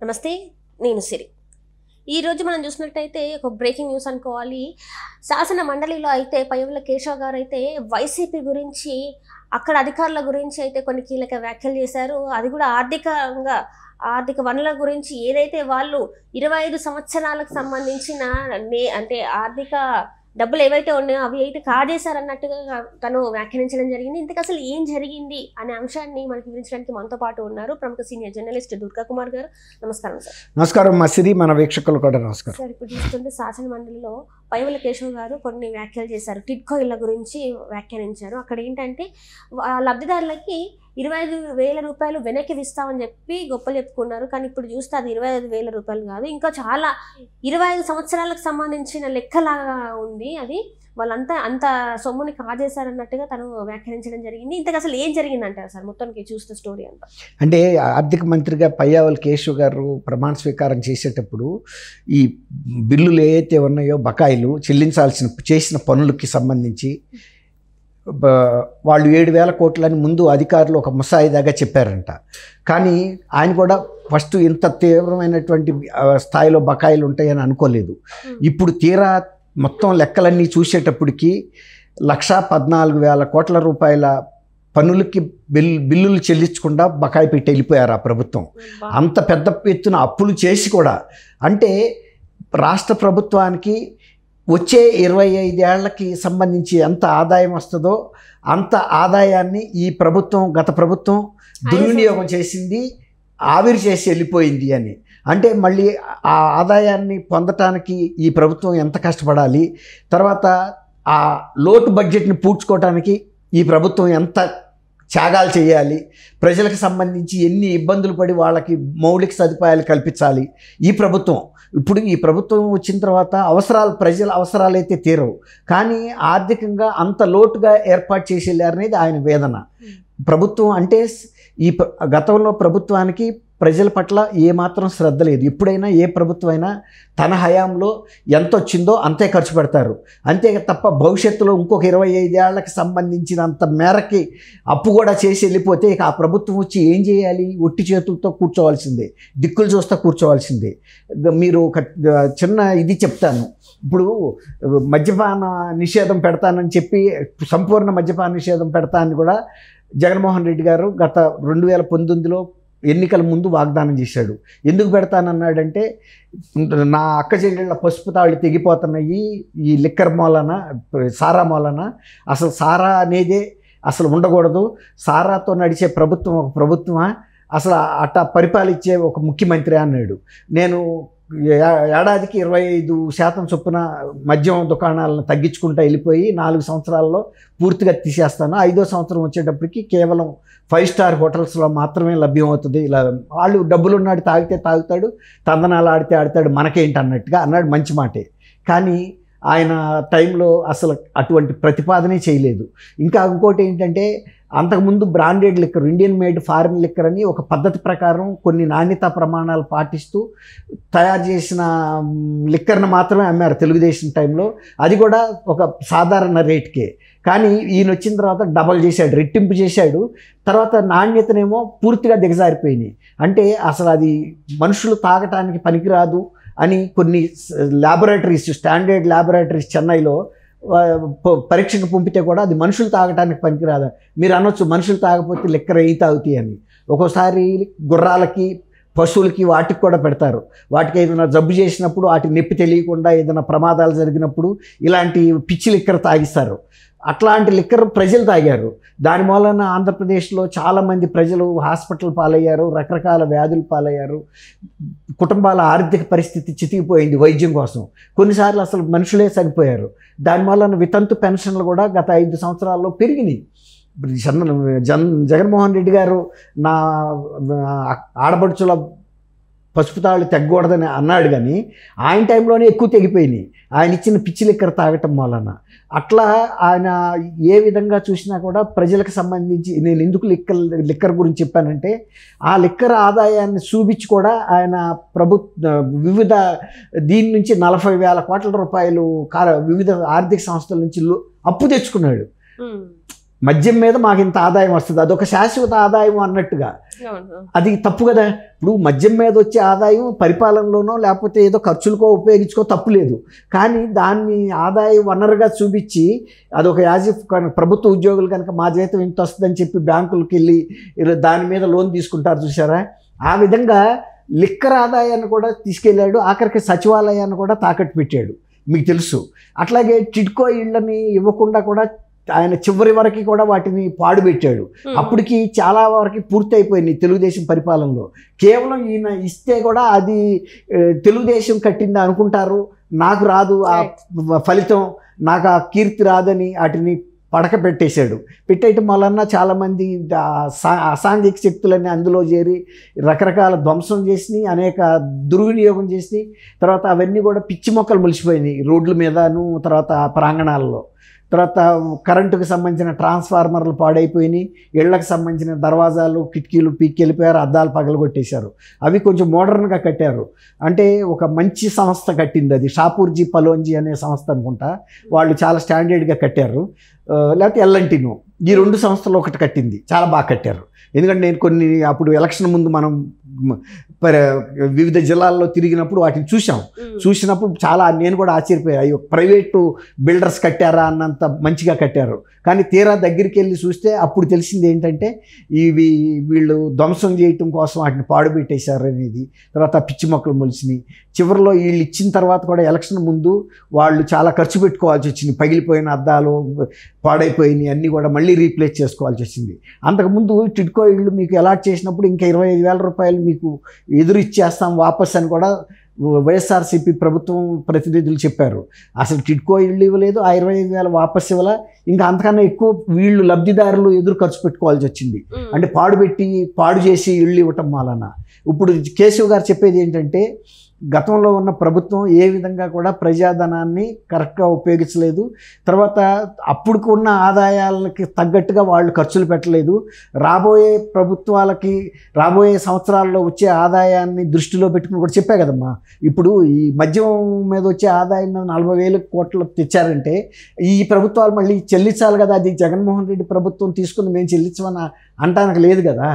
నమస్తే, నేను సిరి. ఈరోజు మనం చూసినట్టయితే ఒక బ్రేకింగ్ న్యూస్ అనుకోవాలి. శాసన మండలిలో అయితే పయ్యవుల కేశవ్ గారు అయితే వైసీపీ గురించి, అక్కడ అధికారుల గురించి అయితే కొన్ని కీలక వ్యాఖ్యలు చేశారు. అది కూడా ఆర్థిక వనరుల గురించి ఏదైతే వాళ్ళు 25 సంవత్సరాలకు సంబంధించిన అంటే ఆర్థిక డబ్బులు ఏవైతే ఉన్నాయో అవి అయితే కాజేశారన్నట్టుగా తను వ్యాఖ్యానించడం జరిగింది. ఇంతకు అసలు ఏం జరిగింది అనే అంశాన్ని మనకి వివరించడానికి మనతో పాటు ఉన్నారు ప్రముఖ సీనియర్ జర్నలిస్ట్ దుర్గా కుమార్ గారు. నమస్కారం సార్. నమస్కారం మసిరి, మన వీక్షకులు కూడా నమస్కారం సార్. ఇప్పుడు చూస్తుంటే శాసన మండలిలో పయ్యవుల కేశవ్ గారు కొన్ని వ్యాఖ్యలు చేశారు. టిడ్కో ఇళ్ల గురించి వ్యాఖ్యానించారు. అక్కడ ఏంటంటే లబ్ధిదారులకి 25,000 రూపాయలు వెనక్కి ఇస్తామని చెప్పి గొప్పలు చెప్పుకున్నారు. కానీ ఇప్పుడు చూస్తే అది 25,000 రూపాయలు కాదు, ఇంకా చాలా 25 సంవత్సరాలకు సంబంధించిన లెక్కలాగా ఉంది. అది వాళ్ళంతా అంత సొమ్ముని కాజేశారన్నట్టుగా తను వ్యాఖ్యానించడం జరిగింది. ఇంతకు అసలు ఏం జరిగిందంటారు సార్ మొత్తానికి చూస్తే స్టోరీ అంతా? అంటే ఆర్థిక మంత్రిగా పయ్యావుల కేశవ్ గారు ప్రమాణ స్వీకారం చేసేటప్పుడు ఈ బిల్లులు ఏవైతే ఉన్నాయో బకాయిలు చేసిన పనులకి సంబంధించి వాళ్ళు 7,000 కోట్లని ముందు అధికారులు ఒక ముసాయిదాగా చెప్పారంట. కానీ ఆయన కూడా ఫస్ట్ ఇంత తీవ్రమైనటువంటి స్థాయిలో బకాయిలు ఉంటాయని అనుకోలేదు. ఇప్పుడు తీరా మొత్తం లెక్కలన్నీ చూసేటప్పటికి 1,14,000 కోట్ల రూపాయల పనులకి బిల్లులు చెల్లించకుండా బకాయి పెట్టి వెళ్ళిపోయారు ఆ ప్రభుత్వం. అంత పెద్ద ఎత్తున అప్పులు చేసి కూడా. అంటే రాష్ట్ర ప్రభుత్వానికి వచ్చే 25 ఏళ్లకి సంబంధించి ఎంత ఆదాయం వస్తుందో అంత ఆదాయాన్ని గత ప్రభుత్వం దుర్వినియోగం చేసింది, ఆవిరి చేసి వెళ్ళిపోయింది అని. అంటే మళ్ళీ ఆ ఆదాయాన్ని పొందటానికి ఈ ప్రభుత్వం ఎంత కష్టపడాలి, తర్వాత ఆ లోటు బడ్జెట్ని పూడ్చుకోవటానికి ఈ ప్రభుత్వం ఎంత త్యాగాలు చేయాలి, ప్రజలకు సంబంధించి ఎన్ని ఇబ్బందులు పడి వాళ్ళకి మౌలిక సదుపాయాలు కల్పించాలి ఈ ప్రభుత్వం. ఇప్పుడు ఈ ప్రభుత్వం వచ్చిన తర్వాత ప్రజల అవసరాలు అయితే తీరవు, కానీ ఆర్థికంగా అంత లోటుగా ఏర్పాటు చేసి వెళ్ళారనేది ఆయన వేదన. ప్రభుత్వం అంటే గతంలో ప్రభుత్వానికి ప్రజల పట్ల ఏమాత్రం శ్రద్ధ లేదు. ఎప్పుడైనా ఏ ప్రభుత్వం అయినా తన హయాంలో ఎంత వచ్చిందో అంతే ఖర్చు పెడతారు, అంతే తప్ప భవిష్యత్తులో ఇంకొక 25 ఏళ్లకు సంబంధించినంత మేరకి అప్పు కూడా చేసి వెళ్ళిపోతే ఇక ఆ ప్రభుత్వం వచ్చి ఏం చేయాలి? ఒట్టి చేతులతో కూర్చోవాల్సిందే, దిక్కులు చూస్తూ కూర్చోవాల్సిందే. మీరు ఒక చిన్న ఇది చెప్తాను. ఇప్పుడు మద్యపాన నిషేధం పెడతానని చెప్పి సంపూర్ణ మద్యపాన నిషేధం పెడతానని కూడా జగన్మోహన్ రెడ్డి గారు గత 2019లో ఎన్నికల ముందు వాగ్దానం చేశాడు. ఎందుకు పెడతానన్నాడంటే, నా అక్క చెల్లెళ్ళ పసుపు తాళ్ళు తెగిపోతున్నాయి ఈ లిక్కర్ మూలన, సారా మూలన, అసలు సారా అనేదే అసలు ఉండకూడదు, సారాతో నడిచే ప్రభుత్వం ఒక ప్రభుత్వమా, అసలు అట్టా పరిపాలించే ఒక ముఖ్యమంత్రి అన్నాడు. నేను ఏడాదికి 25% చొప్పున మద్యం దుకాణాలను తగ్గించుకుంటూ వెళ్ళిపోయి 4 సంవత్సరాల్లో పూర్తిగా తీసేస్తాను, 5వ సంవత్సరం వచ్చేటప్పటికి కేవలం 5 స్టార్ హోటల్స్లో మాత్రమే లభ్యం అవుతుంది. ఇలా వాళ్ళు డబ్బులున్నాడు, తాగితే తాగుతాడు, తందనాలు ఆడితే ఆడతాడు, మనకేంటి అన్నట్టుగా అన్నాడు. మంచి మాటే, కానీ ఆయన టైంలో అసలు అటువంటి ప్రతిపాదనే చేయలేదు. ఇంకా ఇంకోటి ఏంటంటే, అంతకుముందు branded liquor, Indian made foreign liquor అని ఒక పద్ధతి ప్రకారం కొన్ని నాణ్యతా ప్రమాణాలు పాటిస్తూ తయారు చేసిన లిక్కర్ని మాత్రమే అమ్మారు తెలుగుదేశం టైంలో. అది కూడా ఒక సాధారణ రేట్కే. కానీ ఈయన వచ్చిన తర్వాత డబల్ చేశాడు, రెట్టింపు చేశాడు. తర్వాత నాణ్యతనేమో పూర్తిగా దిగజారిపోయినాయి. అంటే అసలు అది మనుషులు తాగటానికి పనికిరాదు అని కొన్ని ల్యాబొరేటరీస్, స్టాండర్డ్ ల్యాబొరేటరీస్ చెన్నైలో పరీక్షకు పంపితే కూడా అది మనుషులు తాగటానికి పనికిరాదు. మీరు అనొచ్చు మనుషులు తాగకపోతే లిక్కర్ ఏవి తాగుతాయి అని. ఒక్కోసారి గుర్రాలకి, పశువులకి, వాటికి కూడా పెడతారు. వాటికి ఏదైనా జబ్బు చేసినప్పుడు, వాటికి నొప్పి తెలియకుండా ఏదైనా ప్రమాదాలు జరిగినప్పుడు ఇలాంటి పిచ్చి లిక్కర్ తాగిస్తారు. అట్లాంటి లిక్కర్ ప్రజలు తాగారు. దాని మూలన ఆంధ్రప్రదేశ్లో చాలామంది ప్రజలు హాస్పిటల్ పాలయ్యారు, రకరకాల వ్యాధులు పాలయ్యారు, కుటుంబాల ఆర్థిక పరిస్థితి చితికిపోయింది వైద్యం కోసం. కొన్నిసార్లు అసలు మనుషులే చనిపోయారు. దాని మూలన వితంతు పెన్షన్లు కూడా గత 5 సంవత్సరాల్లో పెరిగినాయి. జగన్మోహన్ రెడ్డి గారు నా ఆడపడుచుల పసుపు తాళ్ళు తెగకూడదని అన్నాడు, కానీ ఆయన టైంలోనే ఎక్కువ తెగిపోయినాయి ఆయన ఇచ్చిన పిచ్చి లిక్కర్ తాగటం వలన. అట్లా ఆయన ఏ విధంగా చూసినా కూడా ప్రజలకు సంబంధించి, నేను ఎందుకు లిక్కర్ గురించి చెప్పానంటే, ఆ లిక్కర్ ఆదాయాన్ని చూపించి కూడా ఆయన వివిధ దీని నుంచి 40,000 కోట్ల రూపాయలు వివిధ ఆర్థిక సంస్థల నుంచి అప్పు తెచ్చుకున్నాడు. మద్యం మీద మాకు ఇంత ఆదాయం వస్తుంది, అదొక శాశ్వత ఆదాయం అన్నట్టుగా. అది తప్పు కదా. ఇప్పుడు మద్యం మీద వచ్చే ఆదాయం పరిపాలనలోనో లేకపోతే ఏదో ఖర్చులకో ఉపయోగించుకో తప్పు లేదు, కానీ దాన్ని ఆదాయ వనరుగా చూపించి అదొక యాజిఫ్ ప్రభుత్వ ఉద్యోగులు కనుక మా జీతం ఇంత వస్తుందని చెప్పి బ్యాంకులకు వెళ్ళి దాని మీద లోన్ తీసుకుంటారు చూసారా, ఆ విధంగా లిక్కర్ ఆదాయాన్ని కూడా తీసుకెళ్ళాడు. ఆఖరికి సచివాలయాన్ని కూడా తాకట్టు పెట్టాడు, మీకు తెలుసు. అట్లాగే టిడ్కో ఇళ్ళని ఇవ్వకుండా కూడా ఆయన చివరి వరకు కూడా వాటిని పాడుపెట్టాడు. అప్పటికి చాలా వరకు పూర్తి అయిపోయింది తెలుగుదేశం పరిపాలనలో. కేవలం ఈయన ఇస్తే కూడా అది తెలుగుదేశం కట్టింది అనుకుంటారు, నాకు రాదు ఆ ఫలితం, నాకు ఆ కీర్తి రాదని వాటిని పడక పెట్టేయటం వలన చాలామంది అసాంఘిక శక్తులన్నీ అందులో చేరి రకరకాల ధ్వంసం చేసి అనేక దుర్వినియోగం చేసి తర్వాత అవన్నీ కూడా పిచ్చి మొక్కలు మొలిచిపోయినాయి రోడ్ల మీదను, తర్వాత ప్రాంగణాలలో. తర్వాత కరెంటుకు సంబంధించిన ట్రాన్స్ఫార్మర్లు పాడైపోయినాయి, ఇళ్లకు సంబంధించిన దర్వాజాలు కిటికీలు పీక్కెళ్ళిపోయారు, అద్దాలు పగలగొట్టేశారు. అవి కొంచెం మోడర్న్గా కట్టారు, అంటే ఒక మంచి సంస్థ కట్టింది, అది షాపూర్జీ పలోంజీ అనే సంస్థ అనుకుంటా, వాళ్ళు చాలా స్టాండర్డ్గా కట్టారు. లేకపోతే ఎల్ఎన్టీను, ఈ రెండు సంస్థలు ఒకటి కట్టింది, చాలా బాగా కట్టారు. ఎందుకంటే నేను కొన్ని అప్పుడు ఎలక్షన్ ముందు మనం వివిధ జిల్లాల్లో తిరిగినప్పుడు వాటిని చూసినప్పుడు చాలా నేను కూడా ఆశ్చర్యపోయాను, అయ్యో ప్రైవేటు బిల్డర్స్ కట్టారా అన్నంత మంచిగా కట్టారు. కానీ తీరా దగ్గరికి వెళ్ళి చూస్తే అప్పుడు తెలిసింది ఏంటంటే వీళ్ళు ధ్వంసం చేయటం కోసం వాటిని పాడుపెట్టేశారు అనేది. తర్వాత పిచ్చి మొక్కలు మొలిసినాయి. చివరిలో వీళ్ళు ఇచ్చిన తర్వాత కూడా ఎలక్షన్ ముందు వాళ్ళు చాలా ఖర్చు పెట్టుకోవాల్సి వచ్చింది, పగిలిపోయిన అద్దాలు పాడైపోయినాయి అన్నీ కూడా మళ్ళీ రీప్లేస్ చేసుకోవాల్సి వచ్చింది. అంతకుముందు టిడ్కో ఇళ్ళు మీకు అలాట్ చేసినప్పుడు ఇంకా 25,000 రూపాయలు మీకు ఎదురు ఇచ్చేస్తాం వాపస్ అని కూడా వైఎస్ఆర్సీపీ ప్రభుత్వం ప్రతినిధులు చెప్పారు. అసలు టిడ్కో ఇళ్ళు ఇవ్వలేదు, ఆ 25,000 వాపస్ ఇవ్వాల, ఇంకా అంతకన్నా ఎక్కువ వీళ్ళు లబ్ధిదారులు ఎదురు ఖర్చు పెట్టుకోవాల్సి వచ్చింది. అంటే పాడు చేసి ఇళ్ళు ఇవ్వటం వలన. ఇప్పుడు కేశవ్ గారు చెప్పేది ఏంటంటే గతంలో ఉన్న ప్రభుత్వం ఏ విధంగా కూడా ప్రజాధనాన్ని కరెక్ట్గా ఉపయోగించలేదు, తర్వాత అప్పుడుకు ఉన్న ఆదాయాలకి తగ్గట్టుగా వాళ్ళు ఖర్చులు పెట్టలేదు. రాబోయే సంవత్సరాల్లో వచ్చే ఆదాయాన్ని దృష్టిలో పెట్టుకుని కూడా చెప్పా కదమ్మా. ఇప్పుడు ఈ మద్యం మీద వచ్చే ఆదాయం మీద 40,000 కోట్లు తెచ్చారంటే ఈ ప్రభుత్వాలు మళ్ళీ చెల్లించాలి కదా. అది జగన్మోహన్ రెడ్డి ప్రభుత్వం తీసుకుని మేము చెల్లించమని అంటానికి లేదు కదా.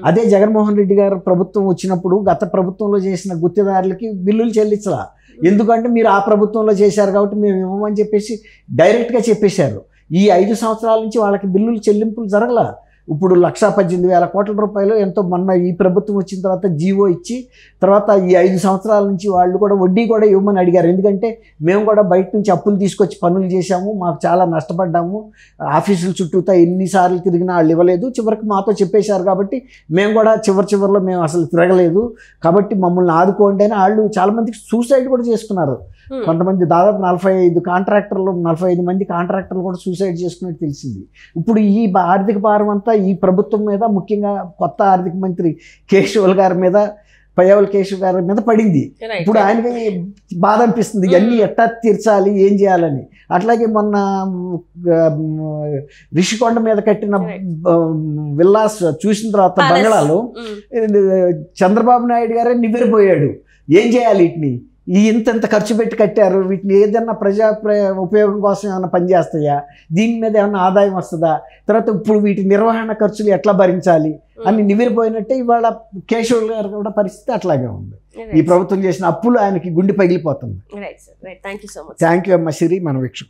అదే జగన్మోహన్ రెడ్డి గారు ప్రభుత్వం వచ్చినప్పుడు గత ప్రభుత్వంలో చేసిన గుత్తేదారులకి బిల్లులు చెల్లించలా. ఎందుకంటే మీరు ఆ ప్రభుత్వంలో చేశారు కాబట్టి మేము ఇవ్వమని చెప్పేసి డైరెక్ట్గా చెప్పేశారు. ఈ 5 సంవత్సరాల నుంచి వాళ్ళకి బిల్లులు చెల్లింపులు జరగల. ఇప్పుడు 1,18,000 కోట్ల రూపాయలు ఎంతో మొన్న ఈ ప్రభుత్వం వచ్చిన తర్వాత జీవో ఇచ్చి తర్వాత ఈ 5 సంవత్సరాల నుంచి వాళ్ళు కూడా వడ్డీ కూడా ఇవ్వమని అడిగారు. ఎందుకంటే మేము కూడా బయట నుంచి అప్పులు తీసుకొచ్చి పనులు చేశాము, మాకు చాలా నష్టపడ్డాము, ఆఫీసుల చుట్టూతా ఎన్నిసార్లు తిరిగినా వాళ్ళు ఇవ్వలేదు, చివరికి మాతో చెప్పేశారు కాబట్టి మేము కూడా చివరిలో మేము అసలు తిరగలేదు కాబట్టి మమ్మల్ని ఆదుకోండి అని వాళ్ళు చాలామందికి సూసైడ్ కూడా చేసుకున్నారు. కొంతమంది దాదాపు 45 మంది కాంట్రాక్టర్లు కూడా సూసైడ్ చేసుకున్నట్టు తెలిసింది. ఇప్పుడు ఈ ఆర్థిక భారం అంతా ఈ ప్రభుత్వం మీద, ముఖ్యంగా కొత్త ఆర్థిక మంత్రి పయ్యావుల కేశవ్ గారి మీద పడింది. ఇప్పుడు ఆయనకి బాధ అనిపిస్తుంది, ఇవన్నీ ఎట్టా తీర్చాలి, ఏం చేయాలని. అట్లాగే మొన్న రిషికొండ మీద కట్టిన విల్లాస్ చూసిన తర్వాత బంగ్లాలో చంద్రబాబు నాయుడు గారే నివ్వెరపోయాడు, ఏం చేయాలి వీటిని, ఇంత ఖర్చు పెట్టి కట్టారు, వీటిని ఏదన్నా ఉపయోగం కోసం ఏమైనా పనిచేస్తాయా, దీని మీద ఏమైనా ఆదాయం వస్తుందా, తర్వాత ఇప్పుడు వీటి నిర్వహణ ఖర్చులు ఎట్లా భరించాలి అని నివ్వెరపోయినట్టే ఇవాళ కేశవ్ గారు కూడా పరిస్థితి అట్లాగే ఉంది. ఈ ప్రభుత్వం చేసిన అప్పులు ఆయనకి గుండె పగిలిపోతుంది. థ్యాంక్ యూ అమ్మ సిరి, మన వీక్షకులు.